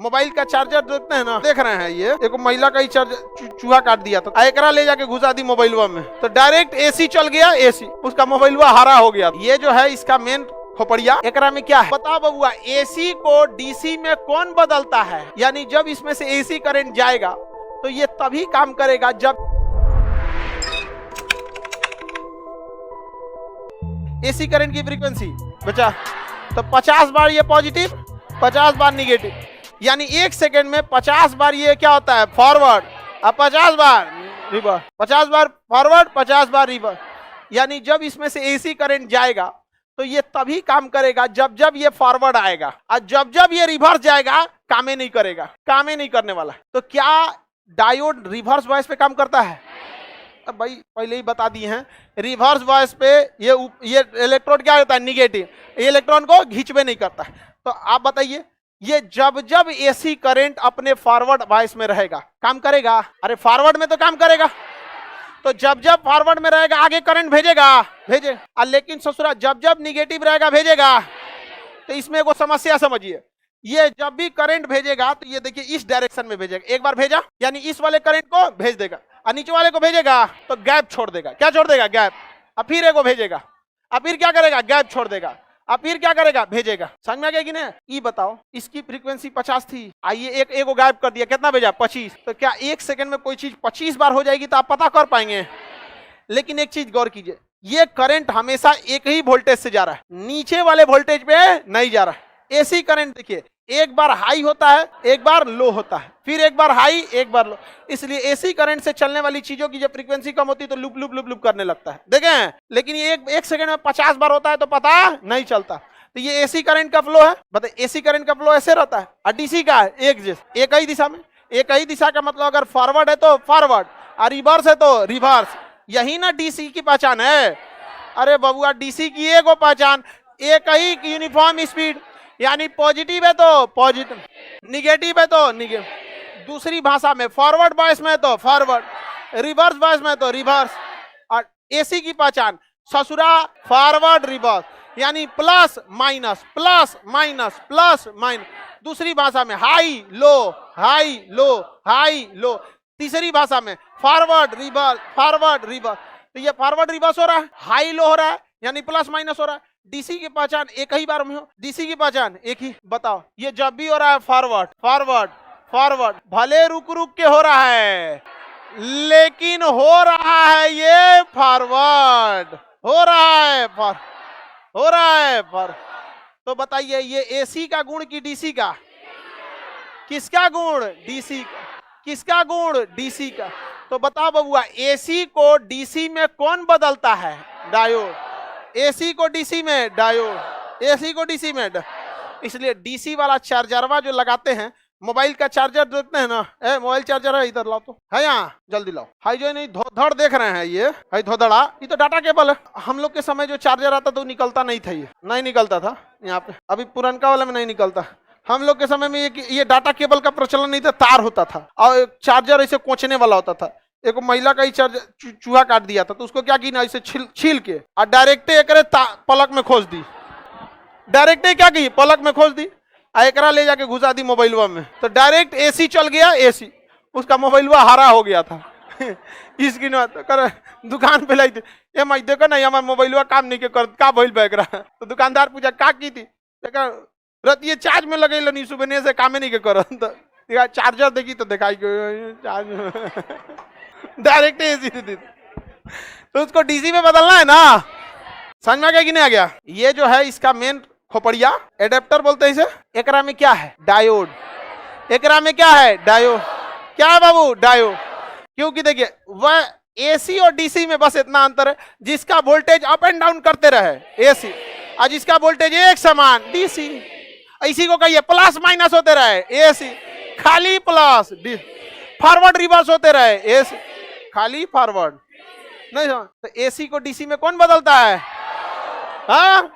Mobile का charger देखते हैं ना, देख रहे हैं ये एक महिला का ही चार्जर चूहा काट दिया था, एकरा ले जाके घुसा दी मोबाइलवा में, तो डायरेक्ट एसी चल गया, एसी उसका मोबाइलवा हरा हो गया। ये जो है इसका मेन खोपड़िया। एकरा में क्या है बता बबुआ, एसी को डीसी में कौन बदलता है, यानी जब इसमें से एसी करंट जाएगा तो ये तभी काम करेगा जब एसी करंट की फ्रीक्वेंसी बचा, तो 50 बार ये पॉजिटिव 50 बार निगेटिव, यानी 1 सेकेंड में 50 बार ये क्या होता है फॉरवर्ड, अब 50 बार रिवर्स, 50 बार फॉरवर्ड 50 बार रिवर्स, यानी जब इसमें से एसी करंट जाएगा तो ये तभी काम करेगा जब जब ये फॉरवर्ड आएगा, और जब जब ये रिवर्स जाएगा कामे नहीं करेगा, कामे नहीं करने वाला। तो क्या डायोड रिवर्स वॉइस पे काम करता है? अब भाई पहले ही बता दिए हैं, रिवर्स वॉइस पे ये इलेक्ट्रोड क्या होता है निगेटिव, ये इलेक्ट्रॉन को खींचवे नहीं करता है। तो आप बताइए ये जब जब एसी करंट अपने फॉरवर्ड वॉइस में रहेगा काम करेगा, अरे फॉरवर्ड में तो काम करेगा, तो जब जब फॉरवर्ड में रहेगा आगे करंट भेजे, लेकिन ससुरा जब जब निगेटिव रहेगा भेजेगा। तो इसमें एगो समस्या समझिए, ये जब भी करंट भेजेगा तो ये देखिए इस डायरेक्शन में भेजेगा, एक बार भेजा यानी इस वाले करंट को भेज देगा, और नीचे वाले को भेजेगा तो गैप छोड़ देगा, क्या छोड़ देगा गैप, अब फिर एगो भेजेगा, अब फिर क्या करेगा गैप छोड़ देगा, अब फिर क्या करेगा भेजेगा। समझ में आ गया कि नहीं? ये बताओ इसकी फ्रीक्वेंसी 50 थी, आइए एक को गायब कर दिया, कितना भेजा 25, तो क्या 1 सेकंड में कोई चीज 25 बार हो जाएगी तो आप पता कर पाएंगे? लेकिन एक चीज गौर कीजिए, ये करंट हमेशा एक ही वोल्टेज से जा रहा है, नीचे वाले वोल्टेज पे नहीं जा रहा है। एसी करंट देखिए एक बार हाई होता है एक बार लो होता है, फिर एक बार हाई एक बार लो, इसलिए एसी करंट से चलने वाली चीजों की जब फ्रीक्वेंसी कम होती है तो लूप लूप लूप लूप करने लगता है, देखें। लेकिन ये एक सेकंड में 50 बार होता है तो पता नहीं चलता। तो ये एसी करंट का फ्लो है, बताइए एसी करंट का फ्लो ऐसे रहता है, और डीसी का है एक ही दिशा में, एक ही दिशा का मतलब अगर फॉरवर्ड है तो फॉरवर्ड और रिवर्स है तो रिवर्स, यही ना डीसी की पहचान है। अरे बबुआ डीसी की एगो पहचान, एक ही यूनिफॉर्म स्पीड, यानी पॉजिटिव है तो पॉजिटिव, निगेटिव है तो निगेटिव, दूसरी भाषा में फॉरवर्ड वॉइस में तो फॉरवर्ड, रिवर्स वॉइस में तो रिवर्स। और एसी की पहचान ससुरा फॉरवर्ड रिवर्स, यानी plus minus plus minus plus minus, दूसरी भाषा में high low high low high low, तीसरी भाषा में फॉरवर्ड रिवर्स। तो ये फॉरवर्ड रिवर्स हो रहा है, हाई लो हो रहा है, यानी प्लस माइनस हो रहा है। डीसी की पहचान एक ही बार में हो, डीसी की पहचान एक ही। बताओ ये जब भी हो रहा है फॉरवर्ड फॉरवर्ड फॉरवर्ड, भले रुक रुक के हो रहा है लेकिन हो रहा है ये फॉरवर्ड, हो रहा है फॉर। तो बताइए ये एसी का गुण की डीसी का, किसका गुण? डीसी का। किसका गुण? डीसी का। तो बताओ बबुआ एसी को डीसी में कौन बदलता है? डायोड। एसी को डीसी में डायोड, एसी को डीसी में इसलिए डीसी वाला चार्जरवा जो लगाते हैं, मोबाइल का चार्जर देखते हैं ना, मोबाइल चार्जर है इधर लाओ, तो है यहाँ जल्दी लाओ, हाई जो नहीं धोधड़ देख रहे हैं ये है धोधड़ा, ये तो डाटा केबल है। हम लोग के समय जो चार्जर आता तो निकलता नहीं था, ये नहीं निकलता था यहाँ पे, अभी पुरनका वाले में नहीं निकलता। हम लोग के समय में ये डाटा केबल का प्रचलन नहीं था, तार होता था और चार्जर ऐसे कोचने वाला होता था। एक महिला का ही चार्जर चूहा काट दिया था तो उसको क्या की ना इसे छील के और डायरेक्ट एकरे पलक में खोज दी, डायरेक्ट क्या की पलक में खोज दी, एकरा ले जाके घुसा दी मोबाइलवा में, तो डायरेक्ट एसी चल गया, एसी उसका मोबाइलवा हरा हो गया था। इसकी तो कर दुकान पे लाई थी, ये मैं देखो ना हमारा मोबाइलवा काम नहीं के कर का भइल बैग रहा, तो दुकानदार पूछा का की थी, रत ये चार्ज में लगे नहीं सुबह से काम नहीं के कर, तो चार्जर देखी तो दिखाई चार्ज डायरेक्ट एसी दी, तो उसको डीसी में बदलना है ना। समझ में आ गया कि नहीं आ गया? ये जो है इसका मेन खोपड़िया एडेप्टर बोलते हैं इसे। एकरा में क्या है? डायोड। एकरा में क्या है? डायोड। क्या है बाबू? डायोड। क्योंकि देखिए वह एसी और डीसी में बस इतना अंतर है, जिसका वोल्टेज अप एंड डाउन करते रहे एसी, और जिसका वोल्टेज एक समान डीसी। इसी को कहिए प्लस माइनस होते रहे एसी, खाली प्लस, फॉरवर्ड रिवर्स होते रहे एसी, खाली फॉरवर्ड नहीं। तो एसी को डीसी में कौन बदलता है? हाँ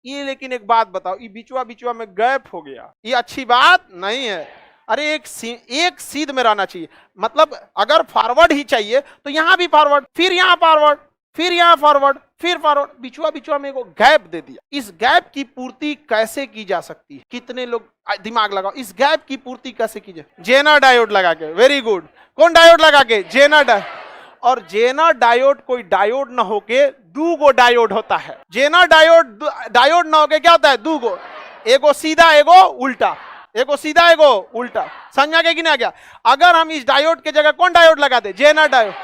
ये, लेकिन एक बात बताओ, ये बीचवा में गैप हो गया, ये अच्छी बात नहीं है। अरे एक सीध में रहना चाहिए, मतलब अगर फॉरवर्ड ही चाहिए तो यहां भी फॉरवर्ड, फिर यहां फॉरवर्ड, फिर यहाँ फॉरवर्ड, फिर फॉरवर्ड, बिचुआ में को गैप दे दिया। इस गैप की पूर्ति कैसे की जा सकती है? कितने लोग दिमाग लगाओ, इस गैप की पूर्ति कैसे की जाए? जेनर डायोड लगा के। Very good. कौन डायोड लगा के? Zener diode. और जेनर डायोड कोई डायोड ना होके दूगो डायोड होता है। जेनर डायोड ना होके क्या होता है? दूगो, एगो सीधा एगो उल्टा, एगो सीधा एगो उल्टा। समझ आ गया कि नहीं आ गया? अगर हम इस डायोड के जगह कौन डायोड लगा दे? जेनर डायोड,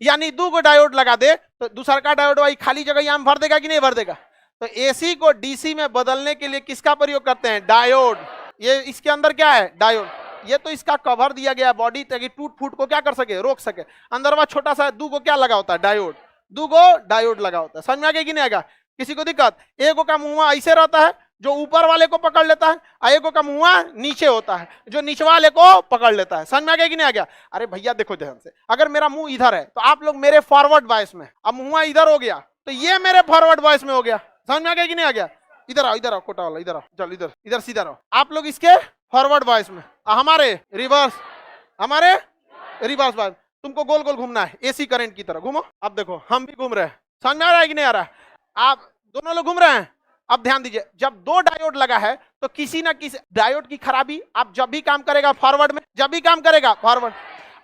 यानी दूगो डायोड लगा दे तो दूसरा का डायोड वही खाली जगह यहाँ भर देगा कि नहीं भर देगा? तो एसी को डीसी में बदलने के लिए किसका प्रयोग करते हैं? डायोड। ये इसके अंदर क्या है? डायोड। ये तो इसका कवर दिया गया है बॉडी, ताकि टूट फूट को क्या कर सके? रोक सके। अंदर वह छोटा सा दूगो क्या लगा होता है? डायोड। दूगो डायोड लगा होता है। समझ में आ गया कि नहीं आएगा? किसी को दिक्कत? एगो का मुंह ऐसे रहता है जो ऊपर वाले को पकड़ लेता है, और एगो का मुंह नीचे होता है जो नीचे वाले को पकड़ लेता है। समझ में आ गया कि नहीं आ गया? अरे भैया देखो ध्यान से, अगर मेरा मुंह इधर है तो आप लोग मेरे फॉरवर्ड वॉइस में, अब मुंह इधर हो गया तो ये मेरे फॉरवर्ड वॉइस में हो गया। समझ में आ गया कि नहीं आ गया? इधर आओ कोटा वाला, इधर आओ, चल इधर, इधर सीधा रहो। आप लोग इसके फॉरवर्ड वॉइस में, हमारे रिवर्स, हमारे रिवर्स वॉइस। तुमको गोल गोल घूमना है एसी करंट की तरह, घूमो। अब देखो हम भी घूम रहे हैं। समझ में आ रहा है कि नहीं आ रहा है? आप दोनों लोग घूम रहे हैं। अब ध्यान दीजिए, जब दो डायोड लगा है तो किसी ना किसी डायोड की खराबी, आप जब भी काम करेगा फॉरवर्ड में, जब भी काम करेगा फॉरवर्ड।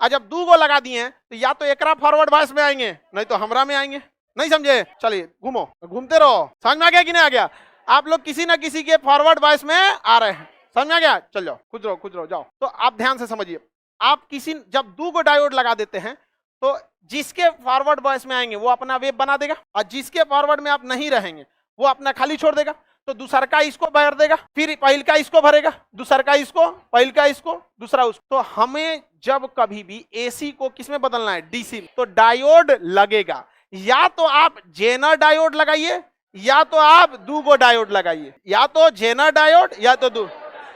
और जब दो गो लगा दिए हैं तो या तो एकरा फॉरवर्ड वॉइस में आएंगे, नहीं तो हमरा में आएंगे। नहीं समझे? चलिए घूमो, घूमते रहो। समझ में आ गया कि नहीं आ गया? आप लोग किसी ना किसी के फॉरवर्ड वॉइस में आ रहे हैं। समझ में आ गया? चल जाओ, खुद रहो जाओ। तो आप ध्यान से समझिए, आप किसी जब दो गो डायोड लगा देते हैं तो जिसके फॉरवर्ड वॉइस में आएंगे वो अपना वेव बना देगा, और जिसके फॉरवर्ड में आप नहीं रहेंगे वो अपना खाली छोड़ देगा। तो दूसरा का इसको भर देगा, फिर पहल का इसको भरेगा, दूसरा का इसको, पहल का इसको, दूसरा उसको। तो हमें जब कभी भी एसी को किसमें बदलना है? डीसी। तो डायोड लगेगा, या तो आप जेनर डायोड लगाइए या तो आप दूगो डायोड लगाइए, या तो जेनर डायोड या तो दो।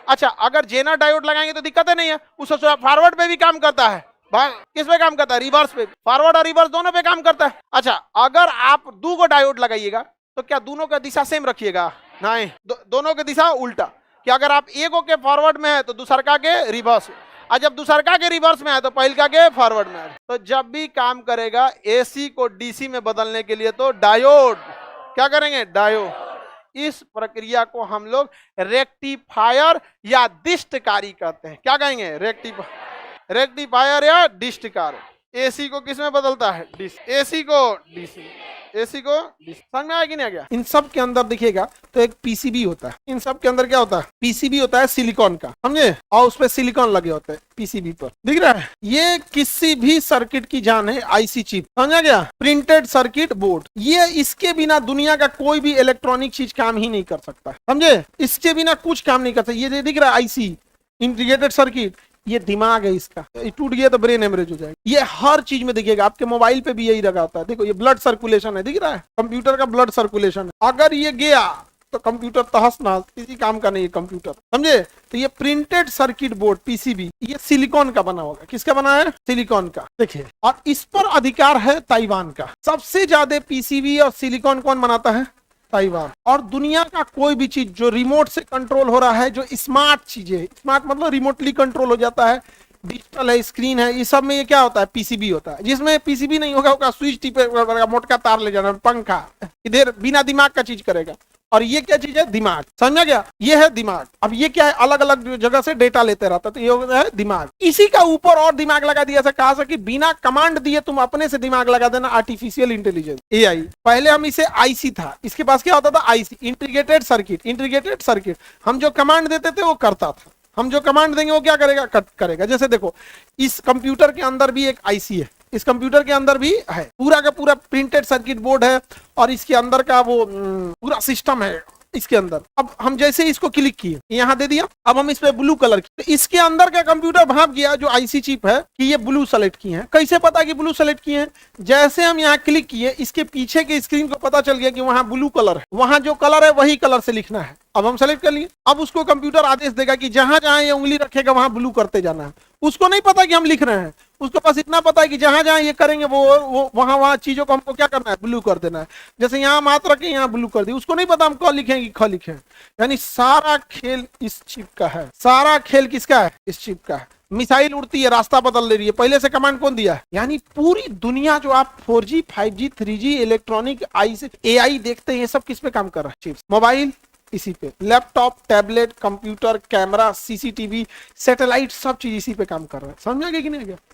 अच्छा, अगर जेनर डायोड लगाएंगे तो दिक्कत नहीं है, उस फॉरवर्ड पे भी काम करता है। किस पे काम करता है? रिवर्स पे। फॉरवर्ड और रिवर्स दोनों पे काम करता है। अच्छा, अगर आप दूगो डायोड लगाइएगा तो क्या दोनों का दिशा सेम रखिएगा? नहीं, दोनों की दिशा उल्टा। कि अगर आप एगो के फॉरवर्ड में है तो दूसरा के रिवर्स, और जब दूसरा के रिवर्स में है तो पहलका के फॉरवर्ड में है। तो जब भी काम करेगा एसी को डीसी में बदलने के लिए तो डायोड क्या करेंगे? डायोड। इस प्रक्रिया को हम लोग रेक्टिफायर या डिस्टकारी कहते हैं। क्या कहेंगे? रेक्टिफायर या डिस्टकारी। एसी को किस में बदलता है? एसी को डीसी, एसी को डीसी। समझ में आया कि नहीं आ गया? इन सब के अंदर दिखेगा तो एक पीसीबी होता है। इन सब के अंदर क्या होता है? पीसीबी होता है सिलिकॉन का, समझे? और उस पे सिलिकॉन लगे होते हैं पीसीबी पर, दिख रहा है? ये किसी भी सर्किट की जान है, आईसी चिप। समझा गया? Printed circuit board. ये इसके बिना दुनिया का कोई भी इलेक्ट्रॉनिक चीज काम ही नहीं कर सकता, समझे? इसके बिना कुछ काम नहीं कर सकता। ये दिख रहा है आईसी, इंटीग्रेटेड सर्किट, ये दिमाग है इसका। ये टूट गया तो ब्रेन हेमरेज हो जाएगा। ये हर चीज में दिखेगा, आपके मोबाइल पे भी यही लगा होता है। देखो ये ब्लड सर्कुलेशन है, दिख रहा है? कंप्यूटर का ब्लड सर्कुलेशन है। अगर ये गया तो कंप्यूटर तहस नहस, किसी काम का नहीं है कंप्यूटर, समझे? तो ये प्रिंटेड सर्किट बोर्ड पीसीबी, ये सिलिकॉन का बना होगा। किसका बना है? सिलिकॉन का। देखिए, और इस पर अधिकार है ताइवान का। सबसे ज्यादा पीसीबी और सिलिकॉन कौन बनाता है? ताइवान। और दुनिया का कोई भी चीज जो रिमोट से कंट्रोल हो रहा है, जो स्मार्ट चीजें, स्मार्ट मतलब रिमोटली कंट्रोल हो जाता है, डिजिटल है, स्क्रीन है, ये सब में ये क्या होता है? पीसीबी होता है। जिसमें पीसीबी नहीं होगा स्विच टिपे, मोटका तार ले जाना, पंखा, इधर बिना दिमाग का चीज करेगा। और ये क्या चीज है? दिमाग। समझ गया? ये है दिमाग। अब ये क्या है? अलग अलग जगह से डेटा लेते रहता है, तो ये होता है दिमाग। इसी का ऊपर और दिमाग लगा दिया, ऐसा कहा कि बिना कमांड दिए तुम अपने से दिमाग लगा देना, आर्टिफिशियल इंटेलिजेंस, एआई। पहले हम इसे आईसी था, इसके पास क्या होता था? IC, integrated circuit. Integrated circuit, हम जो कमांड देते थे वो करता था, हम जो कमांड देंगे वो क्या करेगा? करेगा। जैसे देखो, इस कंप्यूटर के अंदर भी एक आईसी है, इस कंप्यूटर के अंदर भी है, पूरा का पूरा प्रिंटेड सर्किट बोर्ड है, और इसके अंदर का वो पूरा सिस्टम है इसके अंदर। अब हम जैसे इसको क्लिक किए, यहाँ दे दिया, अब हम इस पे ब्लू कलर की, तो इसके अंदर का कंप्यूटर भाप गया जो आईसी चिप है कि ये ब्लू सेलेक्ट किए हैं। कैसे पता कि ब्लू सेलेक्ट किए हैं? जैसे हम यहाँ क्लिक किए, इसके पीछे के स्क्रीन को पता चल गया कि वहां ब्लू कलर है, वहां जो कलर है वही कलर से लिखना है। अब हम सेलेक्ट कर लिए, अब उसको कंप्यूटर आदेश देगा कि जहां जहां ये उंगली रखेगा वहां ब्लू करते जाना है। उसको नहीं पता कि हम लिख रहे हैं, उसके पास इतना पता है कि जहां जहां ये करेंगे वो वहां चीजों को हमको क्या करना है? ब्लू कर देना है। जैसे यहाँ मात्र रखे, यहाँ ब्लू कर दी, उसको नहीं पता हम क लिखेंगे ख लिखे। यानी सारा खेल इस चिप का है। सारा खेल किसका है? इस चिप का है। मिसाइल उड़ती है, रास्ता बदल ले रही है, पहले से कमांड कौन दिया है? यानी पूरी दुनिया जो आप 4G 5G 3G इलेक्ट्रॉनिक आई से AI देखते हैं, ये सब किस पे काम कर रहा है? चिप्स। मोबाइल इसी पे, laptop, tablet, computer, camera, CCTV, satellite, सब चीज इसी पे काम कर रहा है। समझ आ गया कि नहीं आ गया?